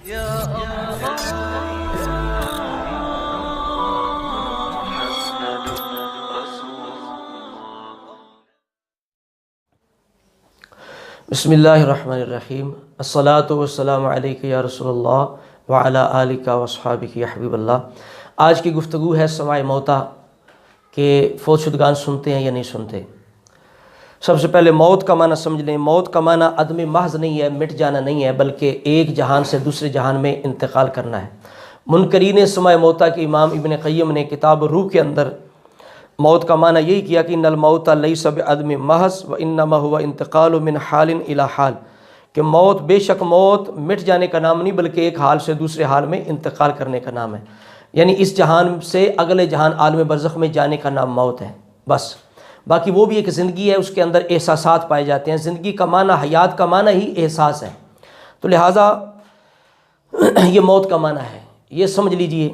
بسم اللہ الرحمن الرحیم، الصلاۃ والسلام علیک یا رسول اللہ وعلی آلک واصحابک یا حبیب اللہ۔ آج کی گفتگو ہے سماع موتیٰ کہ فوت شدگان سنتے ہیں یا نہیں سنتے۔ سب سے پہلے موت کا معنی سمجھ لیں۔ موت کا معنی عدم محض نہیں ہے، مٹ جانا نہیں ہے، بلکہ ایک جہان سے دوسرے جہان میں انتقال کرنا ہے۔ منکرین سماع موتیٰ کے امام ابن قیم نے کتاب روح کے اندر موت کا معنی یہی کیا کہ ان الموت لیس بعدم محض وانما هو انتقال من حال الى حال، کہ موت، بے شک موت مٹ جانے کا نام نہیں بلکہ ایک حال سے دوسرے حال میں انتقال کرنے کا نام ہے، یعنی اس جہان سے اگلے جہان عالم برزخ میں جانے کا نام موت ہے بس۔ باقی وہ بھی ایک زندگی ہے، اس کے اندر احساسات پائے جاتے ہیں۔ زندگی کا معنی، حیات کا معنی ہی احساس ہے، تو لہٰذا یہ موت کا معنی ہے، یہ سمجھ لیجئے۔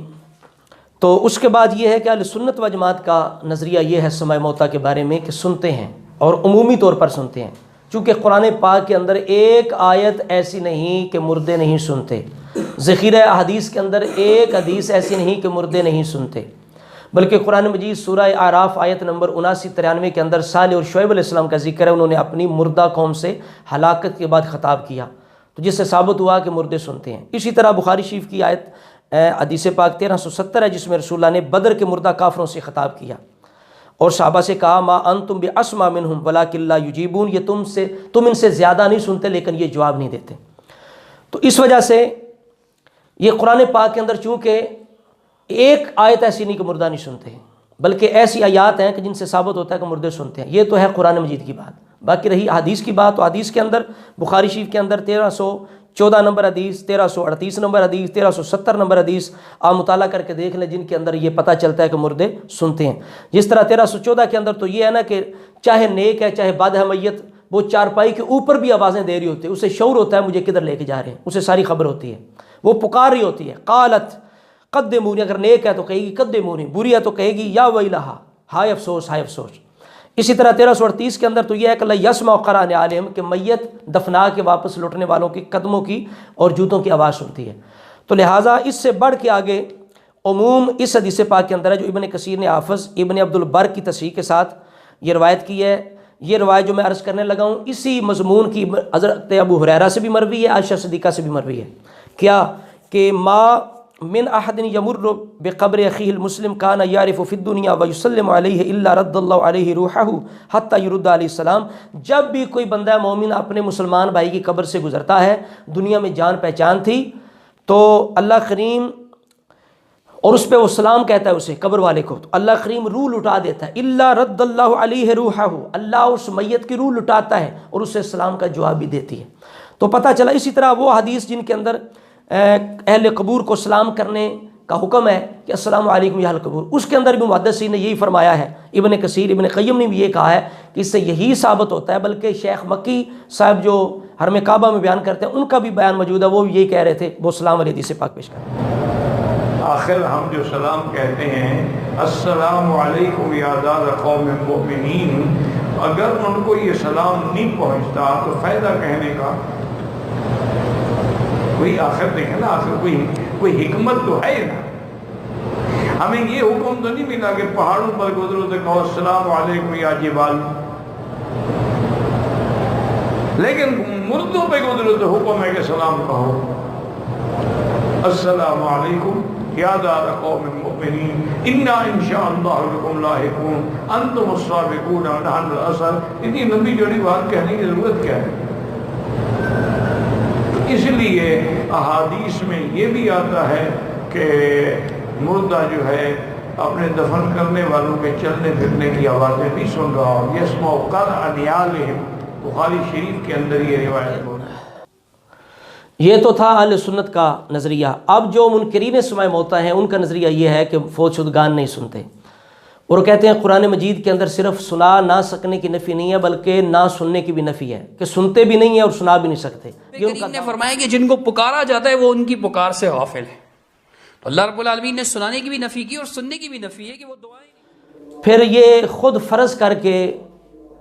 تو اس کے بعد یہ ہے کہ اہل سنت و جماعت کا نظریہ یہ ہے سماع موتیٰ کے بارے میں کہ سنتے ہیں اور عمومی طور پر سنتے ہیں، چونکہ قرآن پاک کے اندر ایک آیت ایسی نہیں کہ مردے نہیں سنتے، ذخیرہ احادیث کے اندر ایک حدیث ایسی نہیں کہ مردے نہیں سنتے، بلکہ قرآن مجید سورہ اعراف آیت نمبر 79-93 کے اندر صالح اور شعیب علیہ السلام کا ذکر ہے۔ انہوں نے اپنی مردہ قوم سے ہلاکت کے بعد خطاب کیا، تو جس سے ثابت ہوا کہ مردے سنتے ہیں۔ اسی طرح بخاری شریف کی آیت حدیث پاک 1370 ہے، جس میں رسول اللہ نے بدر کے مردہ کافروں سے خطاب کیا اور صحابہ سے کہا ما انتم باسمع منہم ولکن لا یجیبون، یہ تم ان سے زیادہ نہیں سنتے لیکن یہ جواب نہیں دیتے۔ تو اس وجہ سے یہ قرآن پاک کے اندر چونکہ ایک آیت ایسی نہیں کہ مردہ نہیں سنتے، بلکہ ایسی آیات ہیں کہ جن سے ثابت ہوتا ہے کہ مردے سنتے ہیں۔ یہ تو ہے قرآن مجید کی بات۔ باقی رہی حدیث کی بات، تو حدیث کے اندر بخاری شریف کے اندر 1314 نمبر حدیث، 1338 نمبر حدیث، 1370 نمبر حدیث آپ مطالعہ کر کے دیکھ لیں، جن کے اندر یہ پتہ چلتا ہے کہ مردے سنتے ہیں۔ جس طرح 1314 کے اندر تو یہ ہے نا کہ چاہے نیک ہے چاہے بد ہے میت، وہ چارپائی کے اوپر بھی آوازیں دے رہی ہوتی ہے، اسے شعور ہوتا ہے مجھے کدھر لے کے جا رہے ہیں، اسے ساری خبر ہوتی ہے، وہ پکار رہی ہوتی ہے۔ قالت قدمونی، اگر نیک ہے تو کہے گی قدمونی، بری ہے تو کہے گی یا ویلہا، ہائے افسوس ہائے افسوس۔ اسی طرح 1338 کے اندر تو یہ ہے کہ یسمع قرآن عالم، کہ میت دفنا کے واپس لوٹنے والوں کے قدموں کی اور جوتوں کی آواز سنتی ہے۔ تو لہٰذا اس سے بڑھ کے آگے عموم اس حدیث پاک کے اندر ہے جو ابن کثیر نے حافظ ابن عبد البر کی تصحیح کے ساتھ یہ روایت کی ہے۔ یہ روایت جو میں عرض کرنے لگا ہوں اسی مضمون کی حضرت ابو ہریرہ سے بھی مروی ہے، عائشہ صدیقہ سے بھی مروی ہے، کیا کہ ما من احد یمر بقبر اخیہ المسلم کان یعرف فی الدنیا ویسلم علیہ الا رد اللہ علیہ روحہ حتی یرد علیہ السلام، جب بھی کوئی بندہ مومن اپنے مسلمان بھائی کی قبر سے گزرتا ہے، دنیا میں جان پہچان تھی، تو اللہ کریم اور اس پہ وہ سلام کہتا ہے اسے قبر والے کو، تو اللہ کریم روح لٹا دیتا ہے، الا رد اللہ علیہ روحہ، اللہ اس میت کی روح لٹاتا ہے اور اسے سلام کا جواب بھی دیتی ہے۔ تو پتہ چلا اسی طرح وہ حدیث جن کے اندر اہل قبور کو سلام کرنے کا حکم ہے کہ السلام علیکم یا اہل قبور، اس کے اندر بھی محدثین نے یہی فرمایا ہے، ابن کثیر ابن قیم نے بھی یہ کہا ہے کہ اس سے یہی ثابت ہوتا ہے، بلکہ شیخ مکی صاحب جو حرم کعبہ میں بیان کرتے ہیں ان کا بھی بیان موجود ہے، وہ بھی یہی کہہ رہے تھے، وہ سلام علیہ حدیث پاک پیش کرتے ہیں۔ آخر ہم جو سلام کہتے ہیں السلام علیکم یا دار قوم مؤمنین، اگر ان کو یہ سلام نہیں پہنچتا تو فائدہ کہنے کا کوئی آخر نہیں ہے نا، آخر کوئی حکمت تو ہے نا۔ ہمیں یہ حکم تو نہیں ملا کہ پہاڑوں پر گزرو تو کہو السلام علیکم یا جبال، لیکن مردوں پہ گزرو تو حکم ہے کہ سلام کہو السلام علیکم یا دار قوم مؤمنین انا انشاء اللہ بکم لاحقون انتم السابقون ونحن الاثر۔ اتنی لمبی جوڑی بات کہنے کی ضرورت کیا ہے؟ اس لیے احادیث میں یہ بھی آتا ہے کہ مردہ جو ہے اپنے دفن کرنے والوں کے چلنے پھرنے کی آوازیں بھی سن رہا ہوں، یسمع قرع نعالہم، بخاری شریف کے اندر یہ روایت ہو رہی ہے۔ یہ تو تھا اہل سنت کا نظریہ۔ اب جو منکرین سماع موتیٰ ہیں ان کا نظریہ یہ ہے کہ فوت شدگان نہیں سنتے، اور وہ کہتے ہیں قرآن مجید کے اندر صرف سنا نہ سکنے کی نفی نہیں ہے بلکہ نہ سننے کی بھی نفی ہے، کہ سنتے بھی نہیں ہیں اور سنا بھی نہیں سکتے۔ کریم نے فرمایا کہ جن کو پکارا جاتا ہے وہ ان کی پکار سے غافل ہے، تو اللہ رب العالمین نے سنانے کی بھی نفی کی اور سننے کی بھی نفی ہے کہ وہ دعائیں نہیں۔ پھر یہ خود فرض کر کے،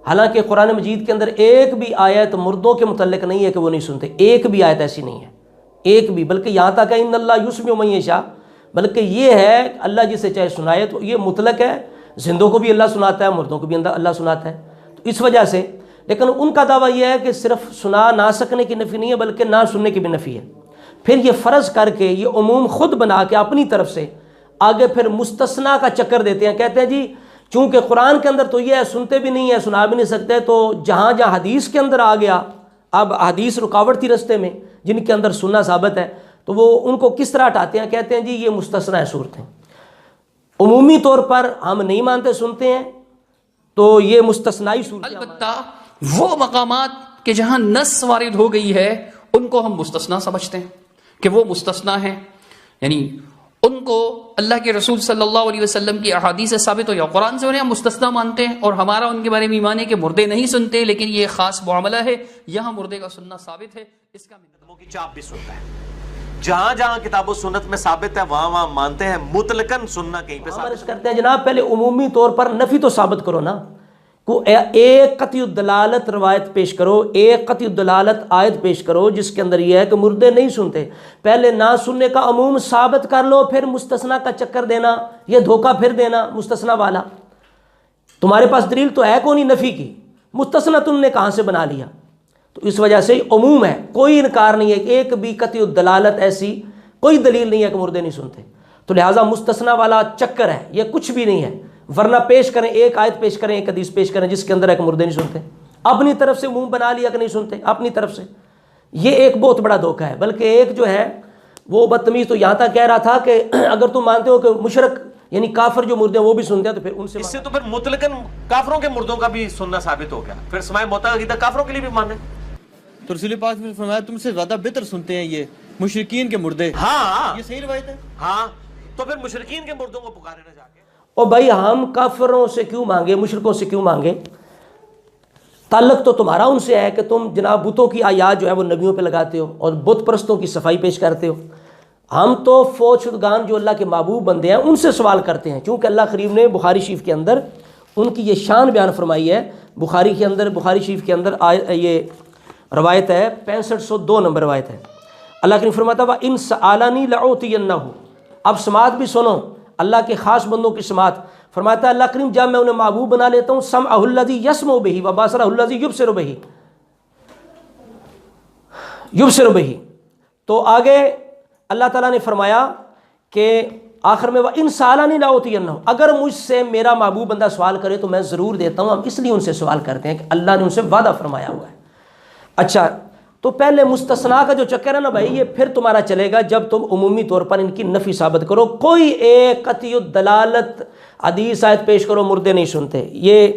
حالانکہ قرآن مجید کے اندر ایک بھی آیت مردوں کے متعلق نہیں ہے کہ وہ نہیں سنتے، ایک بھی آیت ایسی نہیں ہے، ایک بھی، بلکہ یہاں تک کہ ان اللہ یسمع من یشاء، بلکہ یہ ہے اللہ جسے چاہے سنائے، تو یہ مطلق ہے، زندوں کو بھی اللہ سناتا ہے، مردوں کو بھی اللہ سناتا ہے، تو اس وجہ سے۔ لیکن ان کا دعویٰ یہ ہے کہ صرف سنا نہ سکنے کی نفی نہیں ہے، بلکہ نہ سننے کی بھی نفی ہے۔ پھر یہ فرض کر کے یہ عموم خود بنا کے اپنی طرف سے آگے پھر مستثنیٰ کا چکر دیتے ہیں، کہتے ہیں جی چونکہ قرآن کے اندر تو یہ ہے سنتے بھی نہیں ہے، سنا بھی نہیں سکتے، تو جہاں جہاں حدیث کے اندر آ گیا، اب حدیث رکاوٹ تھی رستے میں جن کے اندر سننا ثابت ہے، تو وہ ان کو کس طرح ہٹاتے ہیں، کہتے ہیں جی یہ مستثنیٰ صورتیں، عمومی طور پر ہم نہیں مانتے سنتے ہیں، تو یہ مستثنائی صورتیں۔ البتہ وہ مقامات کہ جہاں نص وارد ہو گئی ہے ان کو ہم مستثنا سمجھتے ہیں کہ وہ مستثنا ہیں، یعنی ان کو اللہ کے رسول صلی اللہ علیہ وسلم کی احادیث سے ثابت ہو یا قرآن سے انہیں ہم مستثنا مانتے ہیں، اور ہمارا ان کے بارے میں ایمان ہے کہ مردے نہیں سنتے، لیکن یہ خاص معاملہ ہے، یہاں مردے کا سننا ثابت ہے، اس کا قدموں کی چاپ بھی سنتا ہے، جہاں جہاں کتاب و سنت میں ثابت ہے وہاں وہاں مانتے ہیں، مطلقاً سننا کہیں پہ ثابت کرتے ہیں جناب پہلے عمومی طور پر نفی تو ثابت کرو نا، کو ایک قطعی الدلالت روایت پیش کرو، ایک قطعی الدلالت آیت پیش کرو جس کے اندر یہ ہے کہ مردے نہیں سنتے، پہلے نہ سننے کا عموم ثابت کر لو، پھر مستثنا کا چکر دینا، یہ دھوکہ پھر دینا مستثنا والا۔ تمہارے پاس دلیل تو ہے کونی نفی کی، مستثنا تم نے کہاں سے بنا لیا؟ تو اس وجہ سے عموم ہے، کوئی انکار نہیں ہے، ایک بھی قطعی الدلالت ایسی کوئی دلیل نہیں ہے کہ مردے نہیں سنتے، تو لہٰذا مستثنا والا چکر ہے، یہ کچھ بھی نہیں ہے، ورنہ پیش کریں ایک آیت پیش کریں، ایک حدیث پیش کریں جس کے اندر ہے کہ مردے نہیں سنتے، اپنی طرف سے عموم بنا لیا کہ نہیں سنتے، اپنی طرف سے، یہ ایک بہت بڑا دھوکہ ہے۔ بلکہ ایک جو ہے وہ بدتمیز تو یہاں تک کہہ رہا تھا کہ اگر تم مانتے ہو کہ مشرک یعنی کافر جو مردے ہیں وہ بھی سنتے ہیں تو پھر ان سے اس سے تو پھر مطلقاً کافروں کے مردوں کا بھی سننا ثابت ہو گیا، پھر سماع موت کا عقیدہ کافروں کے لیے بھی مانے۔ تو رسول پاک نے فرمایا تم سے زیادہ بہتر سنتے ہیں یہ مشرکین کے مردے، ہاں یہ صحیح روایت ہے۔ ہاں، تو پھر مشرکین کے مردوں کو پکارے نہ جا کے۔ اور بھائی ہم کافروں سے کیوں مانگے، مشرکوں سے کیوں مانگے؟ تعلق تو تمہارا ان سے ہے کہ تم جناب بتوں کی آیات جو ہے وہ نبیوں پہ لگاتے ہو اور بت پرستوں کی صفائی پیش کرتے ہو۔ ہم تو فوت شدگان جو اللہ کے محبوب بندے ہیں ان سے سوال کرتے ہیں، چونکہ اللہ کریم نے بخاری شریف کے اندر ان کی یہ شان بیان فرمائی ہے۔ بخاری شریف کے اندر یہ روایت ہے 6502 نمبر روایت ہے، اللہ کریم فرماتا ہے وَإِن سَأَلَنِي لَأُعْطِيَنَّهُ۔ اب سماعت بھی سنو، اللہ کے خاص بندوں کی سماعت، فرماتا ہے اللہ کریم جب میں انہیں محبوب بنا لیتا ہوں سمعہ الذی یسمع بہ وبصرہ الذی یبصر بہ، تو آگے اللہ تعالیٰ نے فرمایا کہ آخر میں وَإِن سَأَلَنِي لَأُعْطِيَنَّهُ، اگر مجھ سے میرا محبوب بندہ سوال کرے تو میں ضرور دیتا ہوں۔ ہم اس لیے ان سے سوال کرتے ہیں کہ اللہ نے ان سے وعدہ فرمایا ہوا ہے۔ اچھا، تو پہلے مستثنا کا جو چکر ہے نا بھائی، یہ پھر تمہارا چلے گا جب تم عمومی طور پر ان کی نفی ثابت کرو، کوئی ایک قطعی الدلالت حدیث آیت پیش کرو مردے نہیں سنتے، یہ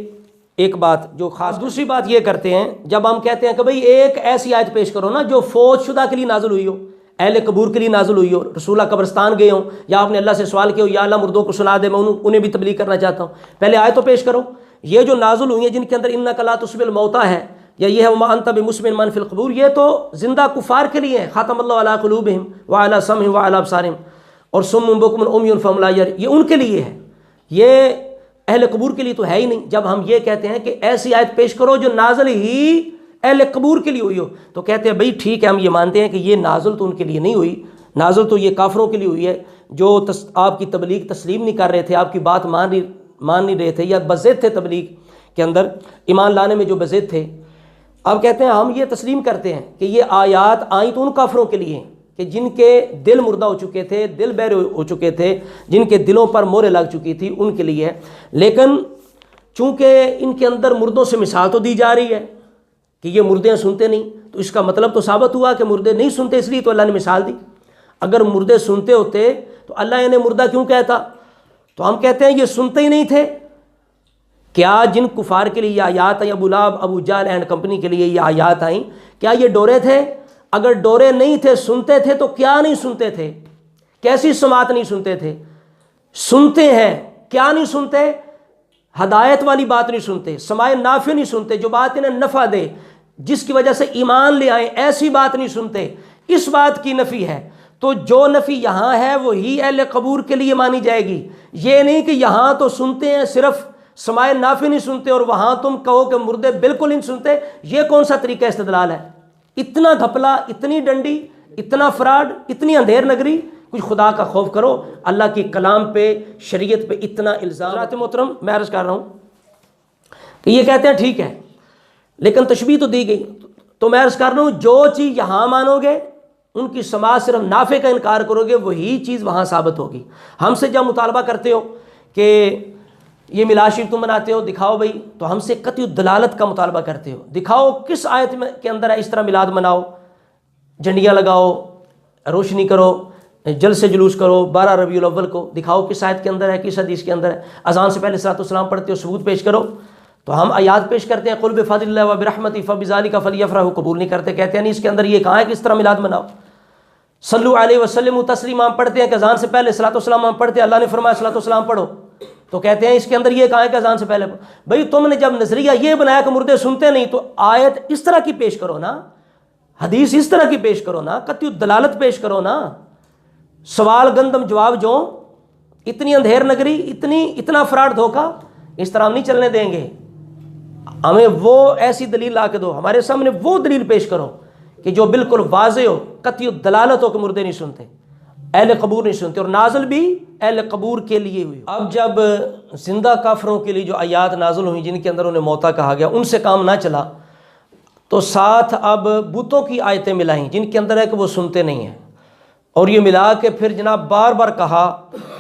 ایک بات جو خاص۔ دوسری بات یہ کرتے ہیں جب ہم کہتے ہیں کہ بھائی ایک ایسی آیت پیش کرو نا جو فوت شدہ کے لیے نازل ہوئی ہو، اہل قبور کے لیے نازل ہوئی ہو، رسول اللہ قبرستان گئے ہوں یا آپ نے اللہ سے سوال کیا ہو یا اللہ مردوں کو سنا دے، میں انہیں بھی تبلیغ کرنا چاہتا ہوں، پہلے آیت تو پیش کرو۔ یہ جو نازل ہوئی ہیں جن کے اندر انک لا تسمع الموتیٰ ہے یا یہ ہے وما انت بمسمع من فی القبور، یہ تو زندہ کفار کے لیے ہیں، ختم اللہ علی قلوبہم وعلی سمعہم وعلی ابصارہم اور صم بکم عمی فہم لا یرجعون، یہ ان کے لیے ہے، یہ اہل قبور کے لیے تو ہے ہی نہیں۔ جب ہم یہ کہتے ہیں کہ ایسی آیت پیش کرو جو نازل ہی اہل قبور کے لیے ہوئی ہو، تو کہتے ہیں بھئی ٹھیک ہے، ہم یہ مانتے ہیں کہ یہ نازل تو ان کے لیے نہیں ہوئی، نازل تو یہ کافروں کے لیے ہوئی ہے جو آپ کی تبلیغ تسلیم نہیں کر رہے تھے، آپ کی بات مان نہیں رہے تھے یا بضد تھے، تبلیغ کے اندر ایمان لانے میں جو بضد تھے۔ اب کہتے ہیں ہم یہ تسلیم کرتے ہیں کہ یہ آیات آئیں تو ان کافروں کے لیے ہیں کہ جن کے دل مردہ ہو چکے تھے، دل بہرے ہو چکے تھے، جن کے دلوں پر مورے لگ چکی تھی، ان کے لیے ہے۔ لیکن چونکہ ان کے اندر مردوں سے مثال تو دی جا رہی ہے کہ یہ مردے سنتے نہیں، تو اس کا مطلب تو ثابت ہوا کہ مردے نہیں سنتے، اس لیے تو اللہ نے مثال دی۔ اگر مردے سنتے ہوتے تو اللہ انہیں مردہ کیوں کہتا؟ تو ہم کہتے ہیں یہ سنتے ہی نہیں تھے۔ کیا جن کفار کے لیے یہ آیات آئیں، ابو لہب، ابو جہل اینڈ کمپنی کے لیے یہ آیات آئیں، کیا یہ ڈورے تھے؟ اگر ڈورے نہیں تھے، سنتے تھے، تو کیا نہیں سنتے تھے؟ کیسی سماعت نہیں سنتے تھے؟ سنتے ہیں، کیا نہیں سنتے؟ ہدایت والی بات نہیں سنتے، سماع نافع نہیں سنتے، جو بات انہیں نفع دے، جس کی وجہ سے ایمان لے آئیں، ایسی بات نہیں سنتے۔ اس بات کی نفی ہے، تو جو نفی یہاں ہے وہی اہل قبور کے لیے مانی جائے گی۔ یہ نہیں کہ یہاں تو سنتے ہیں، صرف سماع نافع نہیں سنتے اور وہاں تم کہو کہ مردے بالکل نہیں سنتے۔ یہ کون سا طریقہ استدلال ہے؟ اتنا گھپلا، اتنی ڈنڈی اتنا فراڈ، اتنی اندھیر نگری، کچھ خدا کا خوف کرو، اللہ کی کلام پہ، شریعت پہ اتنا الزام۔ حضرات محترم، میں عرض کر رہا ہوں کہ یہ کہتے ہیں ٹھیک ہے لیکن تشبیہ تو دی گئی، تو میں عرض کر رہا ہوں جو چیز یہاں مانو گے، ان کی سماعت صرف نافع کا انکار کرو گے، وہی چیز وہاں ثابت ہوگی۔ ہم سے جب مطالبہ کرتے ہو کہ یہ میلاد شریف تم مناتے ہو، دکھاؤ بھائی، تو ہم سے قطعی دلالت کا مطالبہ کرتے ہو، دکھاؤ کس آیت میں کے اندر ہے اس طرح میلاد مناؤ، جھنڈیاں لگاؤ، روشنی کرو، جلسے جلوس کرو 12 ربیع الاول کو، دکھاؤ کس آیت کے اندر ہے، کس حدیث کے اندر ہے۔ اذان سے پہلے صلاۃ والسلام پڑھتے ہو، ثبوت پیش کرو، تو ہم آیات پیش کرتے ہیں، قل بفضل اللہ وبرحمتہ فبذلک فلیفرحوا، قبول نہیں کرتے، کہتے ہیں نہیں، اس کے اندر یہ کہاں ہے کہ اس طرح میلاد مناؤ۔ صلو علیہ وسلم تسلیما پڑھتے ہیں کہ اذان سے پہلے صلاۃ والسلام ہم پڑھتے ہیں، اللہ نے فرمایا صلاۃ والسلام پڑھو، تو کہتے ہیں اس کے اندر یہ کہاں ہے کہ اذان سے پہلے پڑھو۔ بھئی تم نے جب نظریہ یہ بنایا کہ مردے سنتے نہیں، تو آیت اس طرح کی پیش کرو نا، حدیث اس طرح کی پیش کرو نا، قطعی دلالت پیش کرو نا۔ سوال گندم جواب جو، اتنی اندھیر نگری، اتنا فراڈ دھوکا، اس طرح ہم نہیں چلنے دیں گے۔ ہمیں وہ ایسی دلیل لا کے دو، ہمارے سامنے وہ دلیل پیش کرو کہ جو بالکل واضح ہو، قطعی دلالت ہو کہ مردے نہیں سنتے، اہل قبور نہیں سنتے، اور نازل بھی اہل قبور کے لیے ہوئی۔ اب جب زندہ کافروں کے لیے جو آیات نازل ہوئی جن کے اندر انہیں موتا کہا گیا، ان سے کام نہ چلا، تو ساتھ اب بتوں کی آیتیں ملائیں جن کے اندر ہے کہ وہ سنتے نہیں ہیں، اور یہ ملا کے پھر جناب بار بار کہا،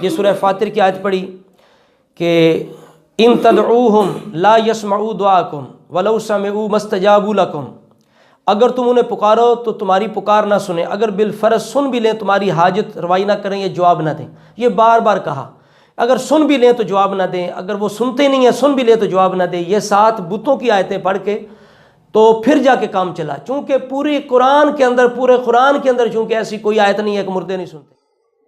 یہ سورہ فاطر کی آیت پڑھی کہ ان تدعوہم لا یسمعوا دعاکم ولو سمعوا ما استجابوا لکم، اگر تم انہیں پکارو تو تمہاری پکار نہ سنیں، اگر بالفرض سن بھی لیں تمہاری حاجت روائی نہ کریں، یہ جواب نہ دیں۔ یہ بار بار کہا، اگر سن بھی لیں تو جواب نہ دیں، اگر وہ سنتے نہیں ہیں سن بھی لیں تو جواب نہ دیں۔ یہ 7 بتوں کی آیتیں پڑھ کے تو پھر جا کے کام چلا، چونکہ پورے قرآن کے اندر چونکہ ایسی کوئی آیت نہیں ہے کہ مردے نہیں سنتے۔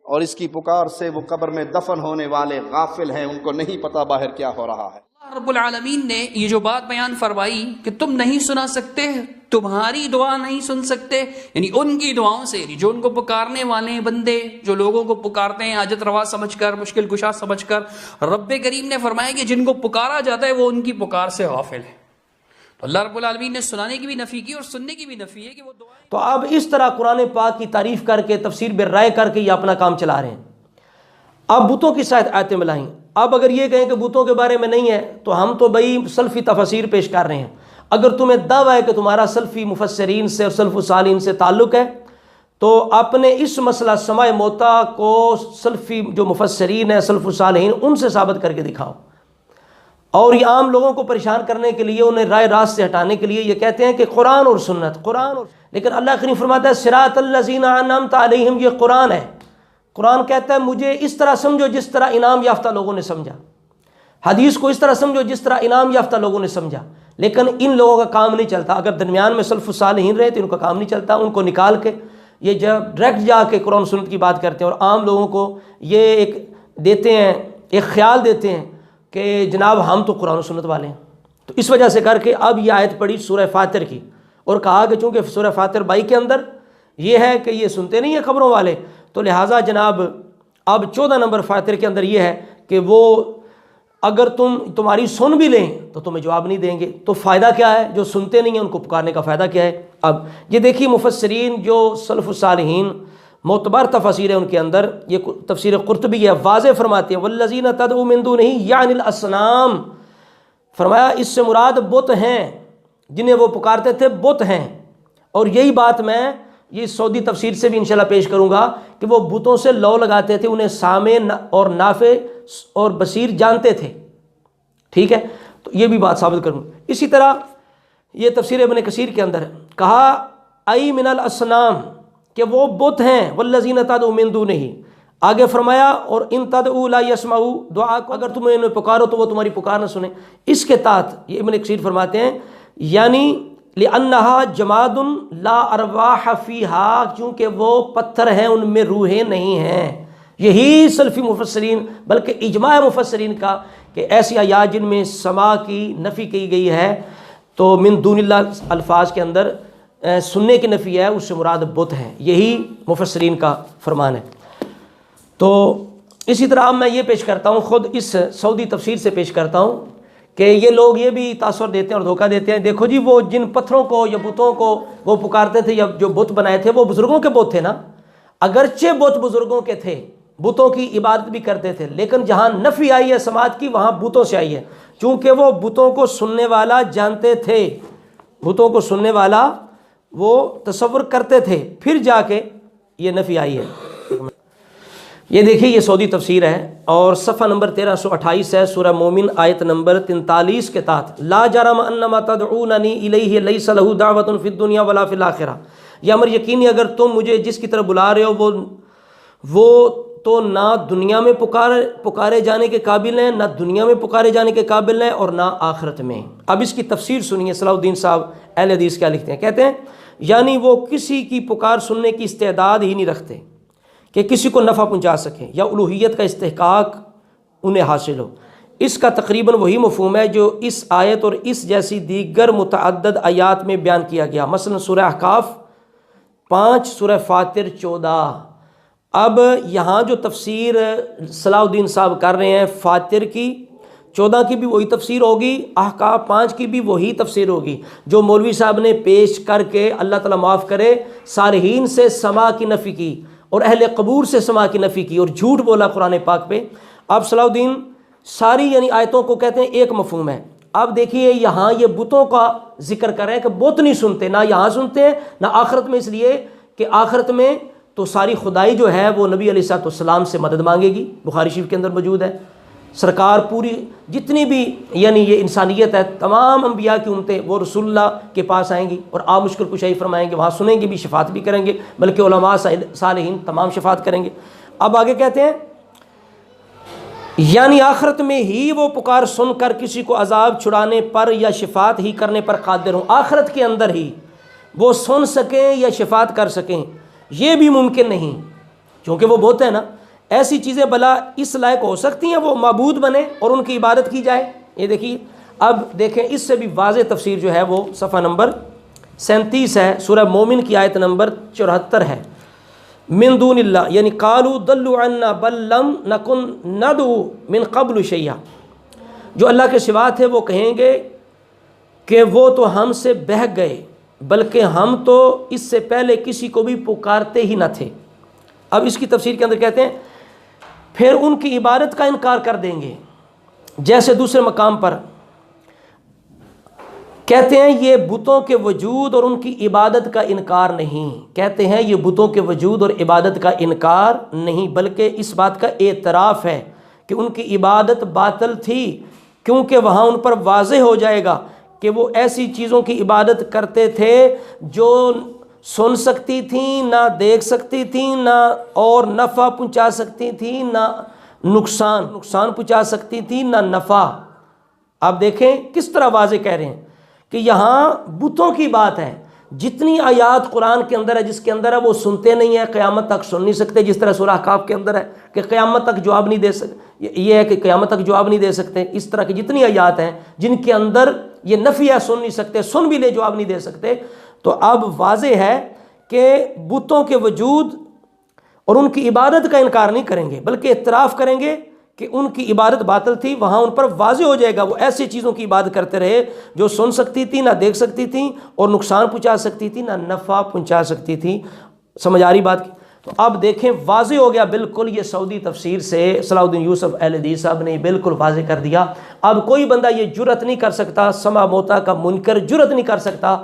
اور اس کی پکار سے وہ قبر میں دفن ہونے والے غافل ہیں، ان کو نہیں پتہ باہر کیا ہو رہا ہے۔ اللہ رب العالمین نے یہ جو بات بیان فرمائی کہ تم نہیں سنا سکتے، تمہاری دعا نہیں سن سکتے، یعنی ان کی دعاؤں سے، یعنی جو ان کو پکارنے والے بندے، جو لوگوں کو پکارتے ہیں حاجت روا سمجھ کر، مشکل کشا سمجھ کر، رب کریم نے فرمایا کہ جن کو پکارا جاتا ہے وہ ان کی پکار سے غافل ہے۔ تو اللہ رب العالمین نے سنانے کی بھی نفی کی اور سننے کی بھی نفی ہے کہ وہ دعائیں۔ تو اب اس طرح قرآن پاک کی تعریف کر کے، تفسیر بالرائے کر کے یہ اپنا کام چلا رہے ہیں۔ اب بتوں کی ساتھ آیتیں ملائیں۔ اب اگر یہ کہیں کہ بتوں کے بارے میں نہیں ہے، تو ہم تو بھائی سلفی تفسیر پیش کر رہے ہیں۔ اگر تمہیں دعویٰ ہے کہ تمہارا سلفی مفسرین سے اور سلف الصالحین سے تعلق ہے، تو اپنے اس مسئلہ سماع موتا کو سلفی جو مفسرین ہیں، سلف الصالحین، ان سے ثابت کر کے دکھاؤ۔ اور یہ عام لوگوں کو پریشان کرنے کے لیے، انہیں رائے راست سے ہٹانے کے لیے یہ کہتے ہیں کہ قرآن اور سنت، لیکن اللہ کریم فرماتا ہے صراط الذین انعمت علیہم، یہ قرآن ہے۔ قرآن کہتا ہے مجھے اس طرح سمجھو جس طرح انعام یافتہ لوگوں نے سمجھا، حدیث کو اس طرح سمجھو جس طرح انعام یافتہ لوگوں نے سمجھا۔ لیکن ان لوگوں کا کام نہیں چلتا، اگر درمیان میں سلف الصالحین رہے تو ان کا کام نہیں چلتا، ان کو نکال کے یہ جب ڈائریکٹ جا کے قرآن سنت کی بات کرتے ہیں، اور عام لوگوں کو یہ ایک دیتے ہیں، ایک خیال دیتے ہیں کہ جناب ہم تو قرآن و سنت والے ہیں۔ تو اس وجہ سے کر کے اب یہ آیت پڑھی سورہ فاطر کی، اور کہا کہ چونکہ سورہ فاطر 22 کے اندر یہ ہے کہ یہ سنتے نہیں ہیں خبروں والے، تو لہٰذا جناب اب 14 نمبر فاطر کے اندر یہ ہے کہ وہ اگر تمہاری سن بھی لیں تو تمہیں جواب نہیں دیں گے، تو فائدہ کیا ہے؟ جو سنتے نہیں ہیں ان کو پکارنے کا فائدہ کیا ہے؟ اب یہ دیکھیے مفسرین جو سلف الصالحین معتبر تفاسیر ہے، ان کے اندر یہ تفسیر قرطبی ہے، واضح فرماتے ہیں والذین تدعوا من دونہ یعنی الاصنام، فرمایا اس سے مراد بت ہیں، جنہیں وہ پکارتے تھے بت ہیں۔ اور یہی بات میں یہ سعودی تفسیر سے بھی انشاءاللہ پیش کروں گا کہ وہ بتوں سے لو لگاتے تھے، انہیں سامع اور نافع اور بصیر جانتے تھے، ٹھیک ہے؟ تو یہ بھی بات ثابت کروں۔ اسی طرح یہ تفسیر ابن کثیر کے اندر کہا ای من الاصنام، کہ وہ بت ہیں، والذین تدعوا من دونہ، آگے فرمایا اور ان تدعوا لا یسمعوا دعاکم، اگر تم انہیں پکارو تو وہ تمہاری پکار نہ سنیں۔ اس کے تحت یہ ابن کثیر فرماتے ہیں یعنی لأنہا جماد لا ارواح فیہا، چونکہ وہ پتھر ہیں ان میں روحیں نہیں ہیں۔ یہی سلفی مفسرین بلکہ اجماع مفسرین کا کہ ایسی آیات جن میں سماع کی نفی کی گئی ہے، تو من دون اللہ الفاظ کے اندر سننے کی نفی ہے، اس سے مراد بت ہیں، یہی مفسرین کا فرمان ہے۔ تو اسی طرح اب میں یہ پیش کرتا ہوں، خود اس سعودی تفسیر سے پیش کرتا ہوں کہ یہ لوگ یہ بھی تاثر دیتے ہیں اور دھوکہ دیتے ہیں، دیکھو جی وہ جن پتھروں کو یا بتوں کو وہ پکارتے تھے یا جو بت بنائے تھے وہ بزرگوں کے بت تھے نا، اگرچہ بت بزرگوں کے تھے، بتوں کی عبادت بھی کرتے تھے، لیکن جہاں نفی آئی ہے سماعت کی وہاں بتوں سے آئی ہے، چونکہ وہ بتوں کو سننے والا جانتے تھے، بتوں کو سننے والا وہ تصور کرتے تھے، پھر جا کے یہ نفی آئی ہے۔ یہ دیکھیے یہ سعودی تفسیر ہے اور صفحہ نمبر 1328 ہے، سورہ مومن آیت نمبر 43 کے تحت، لا جرم انما تدعوننی الیہ لیس لہ دعوۃ فی الدنیا ولا فی الاخرہ، یہ امر یقینی اگر تم مجھے جس کی طرف بلا رہے ہو وہ تو نہ دنیا میں پکارے جانے کے قابل ہیں، نہ دنیا میں پکارے جانے کے قابل ہیں اور نہ آخرت میں۔ اب اس کی تفسیر سنیے، صلاح الدین صاحب اہل حدیث کیا لکھتے ہیں، کہتے ہیں یعنی وہ کسی کی پکار سننے کی استعداد ہی نہیں رکھتے کہ کسی کو نفع پہنچا سکیں یا الوہیت کا استحقاق انہیں حاصل ہو۔ اس کا تقریباً وہی مفہوم ہے جو اس آیت اور اس جیسی دیگر متعدد آیات میں بیان کیا گیا، مثلا سورہ احقاف 5، سورہ فاطر 14۔ اب یہاں جو تفسیر صلاح الدین صاحب کر رہے ہیں فاطر کی 14 کی بھی وہی تفسیر ہوگی، احقاف 5 کی بھی وہی تفسیر ہوگی جو مولوی صاحب نے پیش کر کے اللہ تعالیٰ معاف کرے صالحین سے سما کی نفی کی اور اہل قبور سے سما کی نفی کی اور جھوٹ بولا قرآن پاک پہ۔ اب صلاح الدین ساری یعنی آیتوں کو کہتے ہیں ایک مفہوم ہے۔ اب دیکھیے یہاں یہ بتوں کا ذکر کر رہے ہیں کہ بت نہیں سنتے، نہ یہاں سنتے ہیں نہ آخرت میں، اس لیے کہ آخرت میں تو ساری خدائی جو ہے وہ نبی علیہ الصلوۃ والسلام سے مدد مانگے گی، بخاری شریف کے اندر موجود ہے۔ سرکار پوری جتنی بھی یعنی یہ انسانیت ہے، تمام انبیاء کی امتیں وہ رسول اللہ کے پاس آئیں گی اور آپ مشکل کشائی فرمائیں گے، وہاں سنیں گے بھی، شفاعت بھی کریں گے، بلکہ علماء صالحین تمام شفاعت کریں گے۔ اب آگے کہتے ہیں یعنی آخرت میں ہی وہ پکار سن کر کسی کو عذاب چھڑانے پر یا شفاعت ہی کرنے پر قادر ہوں، آخرت کے اندر ہی وہ سن سکیں یا شفاعت کر سکیں، یہ بھی ممکن نہیں، کیونکہ وہ بہت ہے نا۔ ایسی چیزیں بلا اس لائق ہو سکتی ہیں وہ معبود بنے اور ان کی عبادت کی جائے؟ یہ دیکھیے اب دیکھیں اس سے بھی واضح تفسیر جو ہے وہ صفحہ نمبر 37 ہے، سورہ مومن کی آیت نمبر 74 ہے، من دون اللہ یعنی قالوا ضلوا عنا بل لم نکن ندعو من قبل شیئا، جو اللہ کے سوا تھے وہ کہیں گے کہ وہ تو ہم سے بہک گئے بلکہ ہم تو اس سے پہلے کسی کو بھی پکارتے ہی نہ تھے۔ اب اس کی تفسیر کے اندر کہتے ہیں پھر ان کی عبادت کا انکار کر دیں گے، جیسے دوسرے مقام پر کہتے ہیں یہ بتوں کے وجود اور ان کی عبادت کا انکار نہیں، کہتے ہیں یہ بتوں کے وجود اور عبادت کا انکار نہیں بلکہ اس بات کا اعتراف ہے کہ ان کی عبادت باطل تھی، کیونکہ وہاں ان پر واضح ہو جائے گا کہ وہ ایسی چیزوں کی عبادت کرتے تھے جو سن سکتی تھیں، نہ دیکھ سکتی تھیں، نہ اور نفع پہنچا سکتی تھیں، نہ نقصان پہنچا سکتی تھیں، نہ نفع۔ آپ دیکھیں کس طرح واضح کہہ رہے ہیں کہ یہاں بتوں کی بات ہے، جتنی آیات قرآن کے اندر ہے جس کے اندر ہے وہ سنتے نہیں ہیں، قیامت تک سن نہیں سکتے، جس طرح سورہ احقاف کے اندر ہے کہ قیامت تک جواب نہیں دے سکتے، یہ ہے کہ قیامت تک جواب نہیں دے سکتے، اس طرح کی جتنی آیات ہیں جن کے اندر یہ نفی ہے، سن نہیں سکتے، سن بھی لے جواب نہیں دے سکتے۔ تو اب واضح ہے کہ بتوں کے وجود اور ان کی عبادت کا انکار نہیں کریں گے بلکہ اعتراف کریں گے کہ ان کی عبادت باطل تھی، وہاں ان پر واضح ہو جائے گا وہ ایسی چیزوں کی عبادت کرتے رہے جو سن سکتی تھی، نہ دیکھ سکتی تھیں اور نقصان پہنچا سکتی تھی، نہ نفع پہنچا سکتی تھی۔ سمجھ آ رہی بات کی؟ تو اب دیکھیں واضح ہو گیا بالکل، یہ سعودی تفسیر سے صلاح الدین یوسف اہل حدیث صاحب نے بالکل واضح کر دیا۔ اب کوئی بندہ یہ جرأت نہیں کر سکتا، سمع موتا کا منکر جرأت نہیں کر سکتا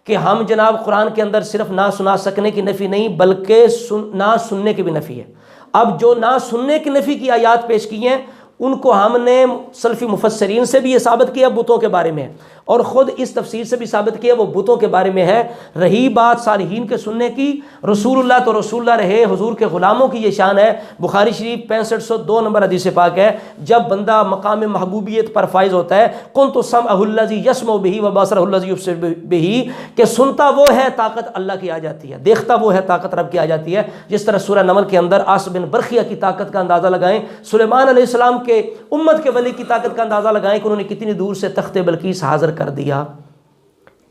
کہ ہم جناب قرآن کے اندر صرف نہ سنا سکنے کی نفی نہیں بلکہ نہ سننے کی بھی نفی ہے۔ اب جو نہ سننے کی نفی کی آیات پیش کی ہیں ان کو ہم نے سلفی مفسرین سے بھی یہ ثابت کیا بتوں کے بارے میں، اور خود اس تفسیر سے بھی ثابت کیا وہ بتوں کے بارے میں ہے۔ رہی بات صالحین کے سننے کی، رسول اللہ تو رسول اللہ رہے، حضور کے غلاموں کی یہ شان ہے۔ بخاری شریف 6502 نمبر حدیث پاک ہے، جب بندہ مقام محبوبیت پر فائز ہوتا ہے کنت سمعہ الذی یسمع بہ وبصرہ الذی یبصر بہ، کہ سنتا وہ ہے طاقت اللہ کی آ جاتی ہے، دیکھتا وہ ہے طاقت رب کی آ جاتی ہے۔ جس طرح سورہ نمل کے اندر عاص بن برخیہ کی طاقت کا اندازہ لگائیں، سلیمان علیہ السلام کے امت کے ولی کی طاقت کا اندازہ لگائیں کہ انہوں نے کتنی دور سے تخت بلقیس حاضر کر دیا۔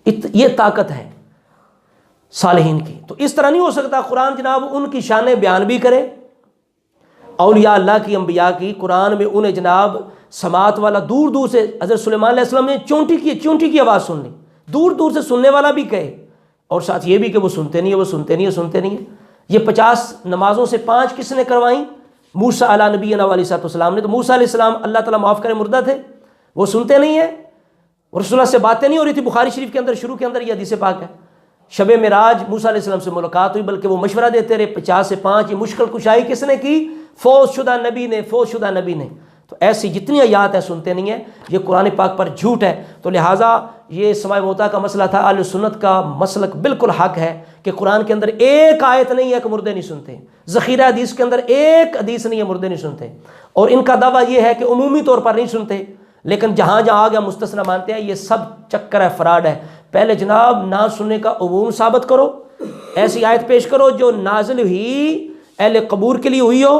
یہ طاقت ہے صالحین کی۔ تو اس طرح نہیں ہو سکتا قرآن جناب ان کی شانیں بیان بھی کرے اولیاء اللہ کی انبیاء کی قرآن میں انہیں جناب سماعت والا دور دور سے حضرت سلیمان علیہ السلام نے چونٹی کی آواز سن لی، دور دور سے سننے والا بھی کہے، اور ساتھ یہ بھی کہ وہ سنتے نہیں ہیں۔ یہ 50 نمازوں سے 5 کس نے کروائیں؟ موسیٰ علیہ نبینا علیہ السلام نے۔ تو موسیٰ علیہ السلام اللہ تعالیٰ معاف کرے مردہ تھے، وہ سنتے نہیں ہیں، رسول اللہ سے باتیں نہیں ہو رہی تھی۔ بخاری شریف کے اندر شروع کے اندر یہ حدیث پاک ہے، شب معراج موسیٰ علیہ السلام سے ملاقات ہوئی، بلکہ وہ مشورہ دیتے رہے 50 سے 5۔ یہ مشکل کشائی کس نے کی؟ فوت شدہ نبی نے۔ تو ایسی جتنی آیات ہیں سنتے نہیں ہیں، یہ قرآن پاک پر جھوٹ ہے۔ تو لہٰذا یہ سماع موتا کا مسئلہ تھا، اہل سنت کا مسلک بالکل حق ہے کہ قرآن کے اندر ایک آیت نہیں ہے کہ مردے نہیں سنتے، ذخیرہ حدیث کے اندر ایک حدیث نہیں ہے مردے نہیں سنتے، اور ان کا دعویٰ یہ ہے کہ عمومی طور پر نہیں سنتے، لیکن جہاں جہاں آ گیا مستثنا مانتے ہیں۔ یہ سب چکر ہے، فراڈ ہے۔ پہلے جناب نہ سننے کا عموم ثابت کرو، ایسی آیت پیش کرو جو نازل ہوئی اہل قبور کے لیے ہوئی ہو،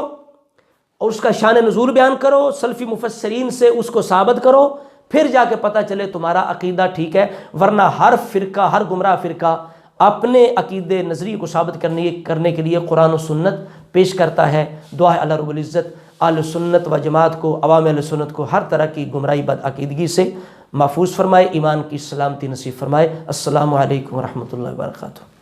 اور اس کا شان نزول بیان کرو، سلفی مفسرین سے اس کو ثابت کرو، پھر جا کے پتہ چلے تمہارا عقیدہ ٹھیک ہے۔ ورنہ ہر گمراہ فرقہ اپنے عقیدے نظریے کو ثابت کرنے کے لیے قرآن و سنت پیش کرتا ہے۔ دعا ہے اللہ رب العزت اہل سنت و جماعت کو، عوام اہل سنت کو ہر طرح کی گمراہی بد عقیدگی سے محفوظ فرمائے، ایمان کی سلامتی نصیب فرمائے۔ السلام علیکم ورحمۃ اللہ وبرکاتہ۔